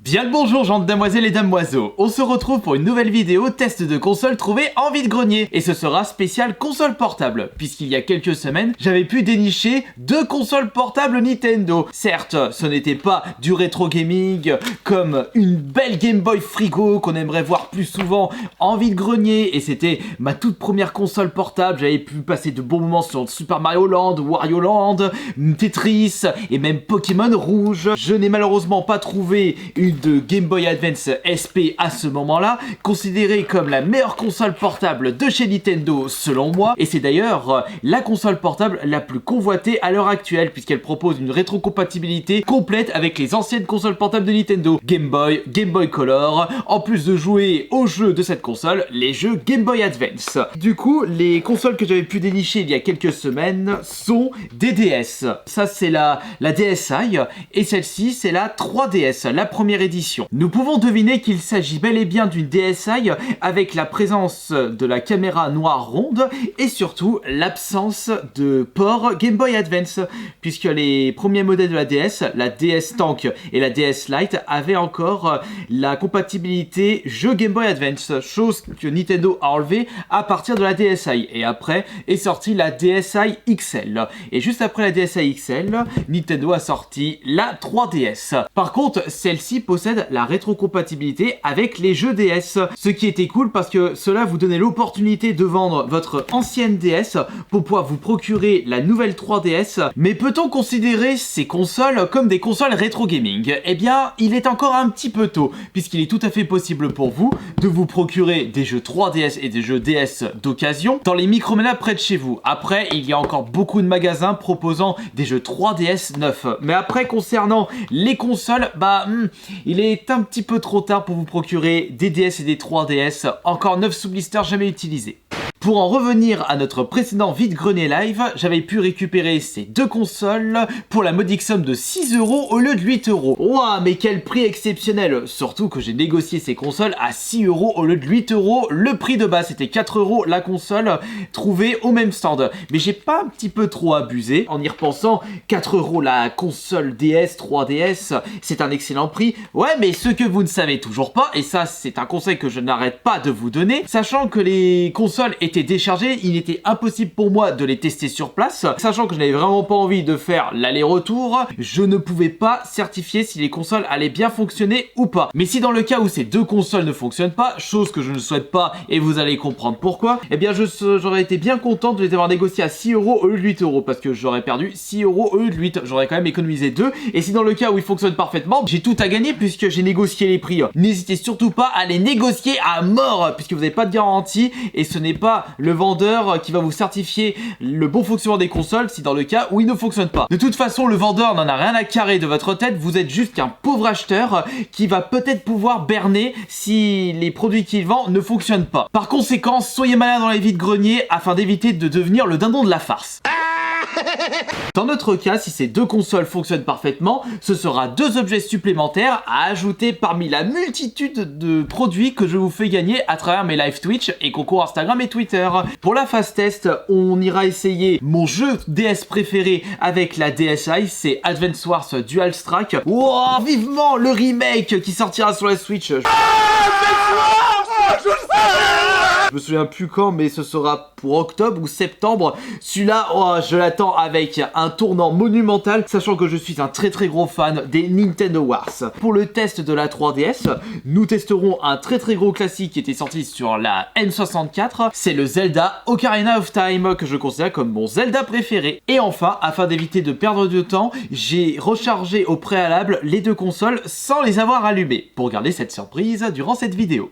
Bien le bonjour gens de damoiselles et damoiseaux, on se retrouve pour une nouvelle vidéo test de console trouvée en vide-grenier. Et ce sera spécial console portable, puisqu'il y a quelques semaines, j'avais pu dénicher 2 consoles portables Nintendo. Certes, ce n'était pas du rétro gaming comme une belle Game Boy frigo qu'on aimerait voir plus souvent en vide-grenier. Et c'était ma toute première console portable, j'avais pu passer de bons moments sur Super Mario Land, Wario Land, Tetris et même Pokémon Rouge. Je n'ai malheureusement pas trouvé une de Game Boy Advance SP à ce moment-là, considérée comme la meilleure console portable de chez Nintendo selon moi, et c'est d'ailleurs la console portable la plus convoitée à l'heure actuelle, puisqu'elle propose une rétrocompatibilité complète avec les anciennes consoles portables de Nintendo, Game Boy, Game Boy Color, en plus de jouer aux jeux de cette console, les jeux Game Boy Advance. Du coup, les consoles que j'avais pu dénicher il y a quelques semaines sont des DS. Ça c'est la DSi, et celle-ci c'est la 3DS, la première édition. Nous pouvons deviner qu'il s'agit bel et bien d'une DSi avec la présence de la caméra noire ronde et surtout l'absence de port Game Boy Advance, puisque les premiers modèles de la DS Tank et la DS Lite avaient encore la compatibilité jeu Game Boy Advance, chose que Nintendo a enlevé à partir de la DSi, et après est sortie la DSi XL, et juste après la DSi XL, Nintendo a sorti la 3DS. Par contre, celle-ci possède la rétrocompatibilité avec les jeux DS, ce qui était cool parce que cela vous donnait l'opportunité de vendre votre ancienne DS pour pouvoir vous procurer la nouvelle 3DS. Mais peut-on considérer ces consoles comme des consoles rétro gaming? Eh bien, il est encore un petit peu tôt, puisqu'il est tout à fait possible pour vous de vous procurer des jeux 3DS et des jeux DS d'occasion dans les Micromania près de chez vous. Après, il y a encore beaucoup de magasins proposant des jeux 3DS neufs. Mais après, concernant les consoles, il est un petit peu trop tard pour vous procurer des DS et des 3DS encore neufs sous blister, jamais utilisés. Pour en revenir à notre précédent vide-grenier live, j'avais pu récupérer ces 2 consoles pour la modique somme de 6 € au lieu de 8 €. Ouah, mais quel prix exceptionnel! Surtout que j'ai négocié ces consoles à 6 € au lieu de 8 €. Le prix de base c'était 4 € la console trouvée au même stand. Mais j'ai pas un petit peu trop abusé en y repensant. 4 € la console DS, 3DS, c'est un excellent prix. Ouais, mais ce que vous ne savez toujours pas, et ça c'est un conseil que je n'arrête pas de vous donner, sachant que les consoles étaient déchargées, il était impossible pour moi de les tester sur place, sachant que je n'avais vraiment pas envie de faire l'aller-retour, je ne pouvais pas certifier si les consoles allaient bien fonctionner ou pas. Mais si dans le cas où ces 2 consoles ne fonctionnent pas, chose que je ne souhaite pas et vous allez comprendre pourquoi, eh bien j'aurais été bien content de les avoir négociés à 6 € au lieu de 8 €, parce que j'aurais perdu 6 € au lieu de 8, j'aurais quand même économisé 2, et si dans le cas où ils fonctionnent parfaitement, j'ai tout à gagner puisque j'ai négocié les prix. N'hésitez surtout pas à les négocier à mort, puisque vous n'avez pas de garantie, et ce n'est pas le vendeur qui va vous certifier le bon fonctionnement des consoles si dans le cas où il ne fonctionne pas. De toute façon, le vendeur n'en a rien à carrer de votre tête, vous êtes juste qu'un pauvre acheteur qui va peut-être pouvoir berner si les produits qu'il vend ne fonctionnent pas. Par conséquent, soyez malin dans les vides-greniers afin d'éviter de devenir le dindon de la farce. Dans notre cas, si ces 2 consoles fonctionnent parfaitement, ce sera 2 objets supplémentaires à ajouter parmi la multitude de produits que je vous fais gagner à travers mes live Twitch et concours Instagram et Twitter. Pour la phase test, on ira essayer mon jeu DS préféré avec la DSi, c'est Advance Wars Dual Strike. Wow, vivement le remake qui sortira sur la Switch. Je me souviens plus quand, mais ce sera pour octobre ou septembre. Celui-là, je l'attends avec un tournant monumental, sachant que je suis un très gros fan des Nintendo Wars. Pour le test de la 3DS, nous testerons un très gros classique qui était sorti sur la N64. C'est le Zelda Ocarina of Time, que je considère comme mon Zelda préféré. Et enfin, afin d'éviter de perdre de temps, j'ai rechargé au préalable les 2 consoles sans les avoir allumées, pour garder cette surprise durant cette vidéo.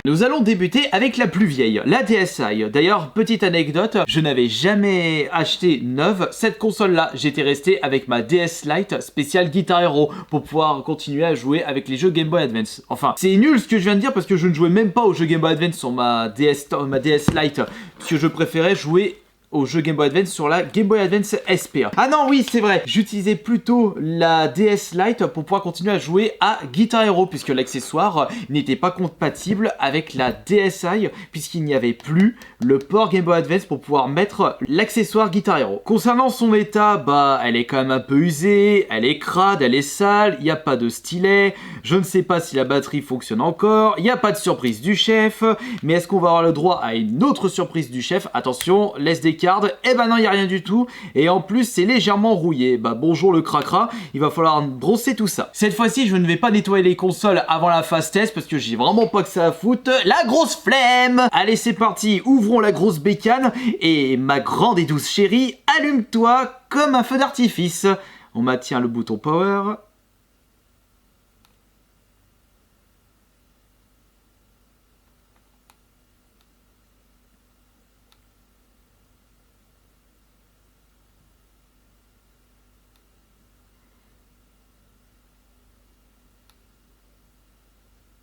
Nous allons débuter avec la plus vieille, la DSi. D'ailleurs, petite anecdote, je n'avais jamais acheté neuve cette console-là. J'étais resté avec ma DS Lite spéciale Guitar Hero pour pouvoir continuer à jouer avec les jeux Game Boy Advance. Enfin, c'est nul ce que je viens de dire parce que je ne jouais même pas aux jeux Game Boy Advance sur ma DS Lite, parce que je préférais jouer au jeu Game Boy Advance sur la Game Boy Advance SP. Ah non, oui, c'est vrai, j'utilisais plutôt la DS Lite pour pouvoir continuer à jouer à Guitar Hero, puisque l'accessoire n'était pas compatible avec la DSi, puisqu'il n'y avait plus le port Game Boy Advance pour pouvoir mettre l'accessoire Guitar Hero. Concernant son état, bah, elle est quand même un peu usée, elle est crade, elle est sale, il n'y a pas de stylet, je ne sais pas si la batterie fonctionne encore, il n'y a pas de surprise du chef, mais est-ce qu'on va avoir le droit à une autre surprise du chef? Attention, l'SD card, eh ben non, il n'y a rien du tout, et en plus, c'est légèrement rouillé. Bah bonjour le cracra, il va falloir brosser tout ça. Cette fois-ci, je ne vais pas nettoyer les consoles avant la phase test, parce que j'ai vraiment pas que ça à foutre. La grosse flemme! Allez, c'est parti, ouvrons la grosse bécane, et ma grande et douce chérie, allume-toi comme un feu d'artifice. On maintient le bouton power.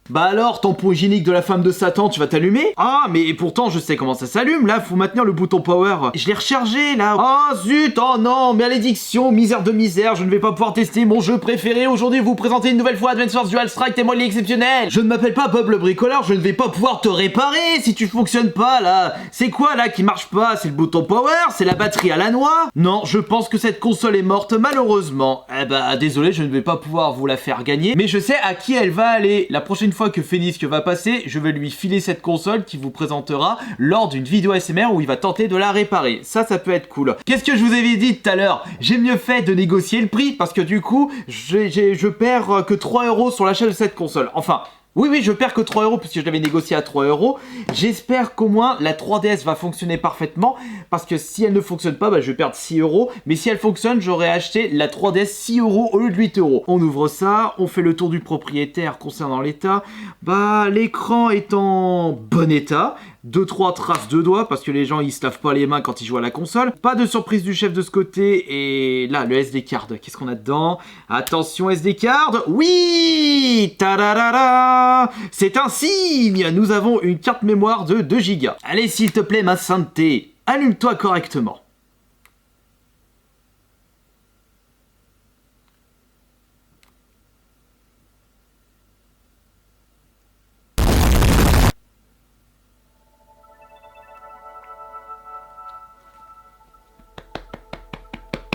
Bah alors, tampon hygiénique de la femme de Satan, tu vas t'allumer? Ah, mais pourtant, je sais comment ça s'allume, là, faut maintenir le bouton power. Je l'ai rechargé, là. Oh zut, oh non, malédiction, misère de misère, je ne vais pas pouvoir tester mon jeu préféré. Aujourd'hui, vous présenter une nouvelle fois Advance Wars Dual Strike, témoin exceptionnel. Je ne m'appelle pas Bob le bricoleur, je ne vais pas pouvoir te réparer si tu fonctionnes pas, là. C'est quoi, là, qui marche pas? C'est le bouton power? C'est la batterie à la noix? Non, je pense que cette console est morte, malheureusement. Eh bah, désolé, je ne vais pas pouvoir vous la faire gagner, mais je sais à qui elle va aller. La prochaine fois que Phoenix va passer, je vais lui filer cette console qui vous présentera lors d'une vidéo ASMR où il va tenter de la réparer. Ça peut être cool. Qu'est-ce que je vous avais dit tout à l'heure? J'ai mieux fait de négocier le prix parce que du coup, je perds que 3 € sur l'achat de cette console. Enfin, oui, je perds que 3 € puisque je l'avais négocié à 3 €. J'espère qu'au moins la 3DS va fonctionner parfaitement parce que si elle ne fonctionne pas, bah, je vais perdre 6 €. Mais si elle fonctionne, j'aurais acheté la 3DS 6 € au lieu de 8 €. On ouvre ça, on fait le tour du propriétaire concernant l'état. Bah, l'écran est en bon état. 2-3 traces de doigts parce que les gens ils se lavent pas les mains quand ils jouent à la console. Pas de surprise du chef de ce côté. Et là, le SD card, qu'est-ce qu'on a dedans? Attention SD card. Oui, tadadada, c'est un signe. Nous avons une carte mémoire de 2 Go. Allez, s'il te plaît, ma sainteté, allume-toi correctement.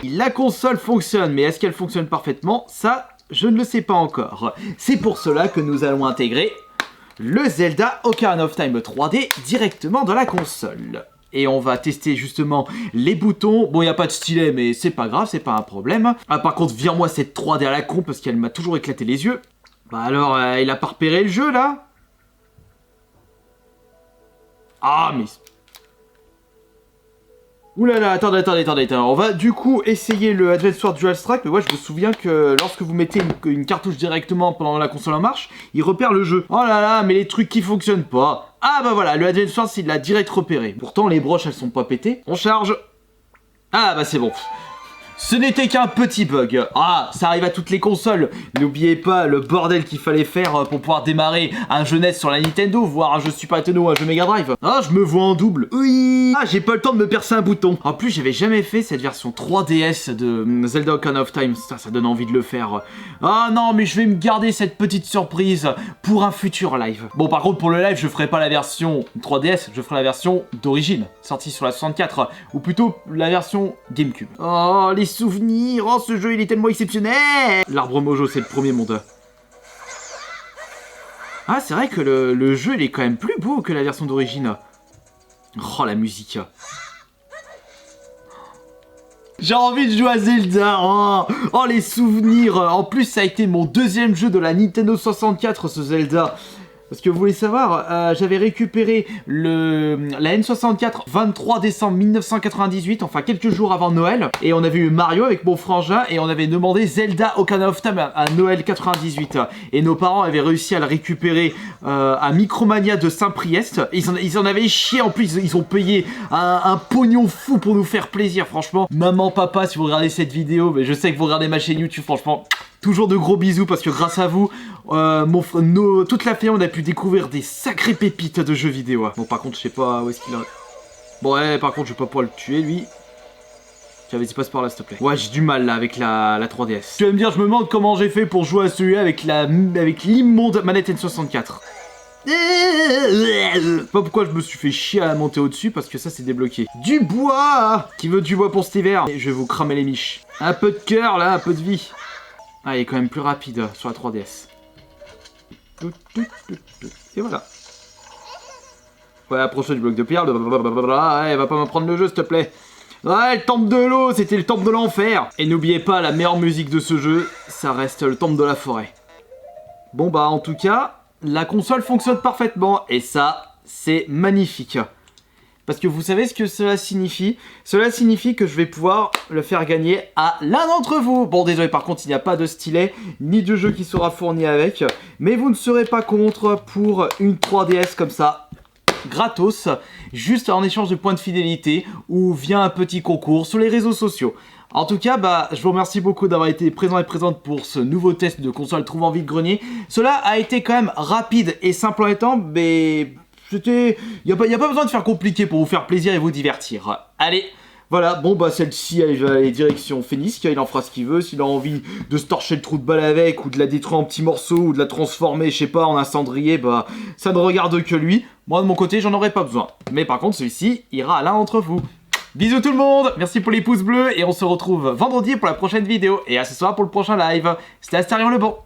La console fonctionne, mais est-ce qu'elle fonctionne parfaitement? Ça, je ne le sais pas encore. C'est pour cela que nous allons intégrer le Zelda Ocarina of Time 3D directement dans la console. Et on va tester justement les boutons. Bon, il n'y a pas de stylet, mais c'est pas grave, c'est pas un problème. Ah, par contre, vire-moi cette 3D à la con, parce qu'elle m'a toujours éclaté les yeux. Bah alors, il a pas repéré le jeu, là? Ah, mais... Oulala, attendez, on va du coup essayer le Advance Wars Dual Strike, mais ouais, je me souviens que lorsque vous mettez une cartouche directement pendant la console en marche, il repère le jeu. Oh là là, mais les trucs qui fonctionnent pas. Ah bah voilà, le Advance Wars, il l'a direct repéré. Pourtant, les broches, elles sont pas pétées. On charge. Ah bah c'est bon. Ce n'était qu'un petit bug. Ah, ça arrive à toutes les consoles. N'oubliez pas le bordel qu'il fallait faire pour pouvoir démarrer un jeu NES sur la Nintendo, voire un jeu Super Nintendo ou un jeu Mega Drive. Ah, je me vois en double. Oui. Ah, j'ai pas le temps de me percer un bouton. En plus, j'avais jamais fait cette version 3DS de Zelda Ocarina of Time. Ça donne envie de le faire. Ah non, mais je vais me garder cette petite surprise pour un futur live. Bon, par contre, pour le live, je ferai pas la version 3DS, je ferai la version d'origine, sortie sur la 64, ou plutôt la version GameCube. Oh, les souvenirs, oh ce jeu il est tellement exceptionnel. L'arbre mojo c'est le premier monde. Ah c'est vrai que le jeu il est quand même plus beau que la version d'origine. Oh la musique. J'ai envie de jouer à Zelda. Oh les souvenirs. En plus ça a été mon deuxième jeu de la Nintendo 64 ce Zelda. Parce que vous voulez savoir, j'avais récupéré la N64 23 décembre 1998, enfin quelques jours avant Noël, et on avait eu Mario avec mon frangin, et on avait demandé Zelda Ocarina of Time à Noël 98. Et nos parents avaient réussi à le récupérer à Micromania de Saint-Priest. Ils en avaient chié, en plus ils ont payé un pognon fou pour nous faire plaisir, franchement. Maman, papa, si vous regardez cette vidéo, mais je sais que vous regardez ma chaîne YouTube, franchement... Toujours de gros bisous parce que grâce à vous, toute la famille on a pu découvrir des sacrées pépites de jeux vidéo. Bon par contre je sais pas où est-ce qu'il a... Bon, ouais, par contre, je vais pas pouvoir le tuer, lui. Tiens, vas-y, passe par là, s'il te plaît. Ouais, j'ai du mal, là, avec la 3DS. Tu vas me dire, je me demande comment j'ai fait pour jouer à celui-là avec l'immonde manette N64. Pas pourquoi je me suis fait chier à la monter au-dessus, parce que ça, c'est débloqué. Du bois! Qui veut du bois pour cet hiver? Et je vais vous cramer les miches. Un peu de cœur, là, un peu de vie. Ah, il est quand même plus rapide sur la 3DS. Et voilà. Ouais, approche-toi du bloc de pierre. Ouais, va pas me prendre le jeu, s'il te plaît. Ouais, le temple de l'eau, c'était le temple de l'enfer. Et n'oubliez pas, la meilleure musique de ce jeu, ça reste le temple de la forêt. Bon bah, en tout cas, la console fonctionne parfaitement. Et ça, c'est magnifique. Parce que vous savez ce que cela signifie? Cela signifie que je vais pouvoir le faire gagner à l'un d'entre vous. Bon, désolé, par contre, il n'y a pas de stylet, ni de jeu qui sera fourni avec. Mais vous ne serez pas contre pour une 3DS comme ça, gratos, juste en échange de points de fidélité ou via un petit concours sur les réseaux sociaux. En tout cas, bah, je vous remercie beaucoup d'avoir été présent et présente pour ce nouveau test de console Trouve en vide-grenier. Cela a été quand même rapide et simple en étant, mais il n'y a pas besoin de faire compliqué pour vous faire plaisir et vous divertir. Allez, voilà, bon bah celle-ci elle va aller direction Phoenix, il en fera ce qu'il veut, s'il a envie de se torcher le trou de balle avec, ou de la détruire en petits morceaux, ou de la transformer, je sais pas, en un cendrier, bah ça ne regarde que lui. Moi de mon côté j'en aurais pas besoin. Mais par contre celui-ci ira à l'un d'entre vous. Bisous tout le monde, merci pour les pouces bleus, et on se retrouve vendredi pour la prochaine vidéo, et à ce soir pour le prochain live. C'était Astarion le Bon.